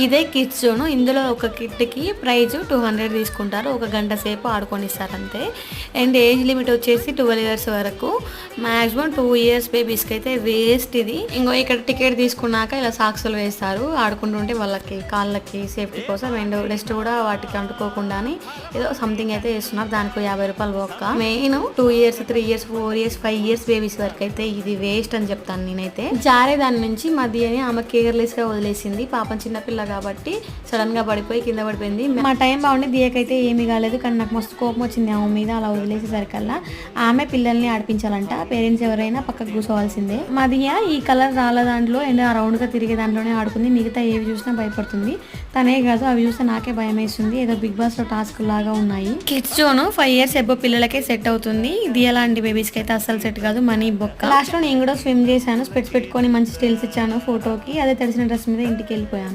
ఇదే kids zone. ఇందులో ఒక కిట్కి ప్రైజ్ 200 తీసుకుంటారు. ఒక గంట సేపు ఆడుకొనిస్తారు అంతే. అండ్ ఏజ్ లిమిట్ వచ్చేసి 12 ఇయర్స్ వరకు. మ్యాక్సిమం 2 ఇయర్స్ బేబీస్కి అయితే వేస్ట్ ఇది. ఇంకో ఇక్కడ టికెట్ తీసుకున్నాక ఇలా సాక్సులు వేస్తారు. ఆడుకుంటుంటే వాళ్ళకి కాళ్ళకి సేఫ్టీ కోసం అండ్ డస్ట్ కూడా వాటికి అంటుకోకుండా అని ఏదో సంథింగ్ అయితే వేస్తున్నారు. దానికి 50 రూపాయలు ఒక్క. Main 2 years 3 years 4 years 5 years babies వరకు అయితే ఇది వేస్ట్ అని చెప్తాను నేనైతే. జారే దాని నుంచి మధ్యని ఆమె కేర్లెస్ గా వదిలేసింది. పాపం చిన్నపిల్ల కాబట్టి సడన్ గా పడిపోయి కింద పడిపోయింది. మా టైం బాగుండి దియకైతే ఏమీ కాలేదు, కానీ నాకు మస్తు కోపం వచ్చింది ఆమె మీద. అలా వదిలేసేసరికల్లా ఆమె పిల్లల్ని ఆడిపించాలంట. పేరెంట్స్ ఎవరైనా పక్కకు కూర్చోవాల్సిందే. మదియ ఈ కలర్ రాళ్ళ దాంట్లో అండ్ ఆ రౌండ్ గా తిరిగే దాంట్లోనే ఆడుకుంది. మిగతా ఏవి చూసినా భయపడుతుంది. తనే కాదు, అవి చూస్తే నాకే భయం వేస్తుంది. ఏదో బిగ్ బాస్ లో టాస్క్ లాగా ఉన్నాయి. కిడ్స్ జోన్ 5 ఇయర్స్ ఎబ్బో పిల్లలకే సెట్ అవుతుంది. దియ లాంటి బేబీస్ కి అయితే అస్సలు సెట్ కాదు. మనీ బొక్క. లాస్ట్ లో నేను కూడా స్విమ్ చేశాను. స్పెట్స్ పెట్టుకొని మంచి స్టిల్స్ ఇచ్చాను ఫోటోకి. అదే తెలిసిన డ్రెస్ మీద ఇంటికి వెళ్ళిపోయాను.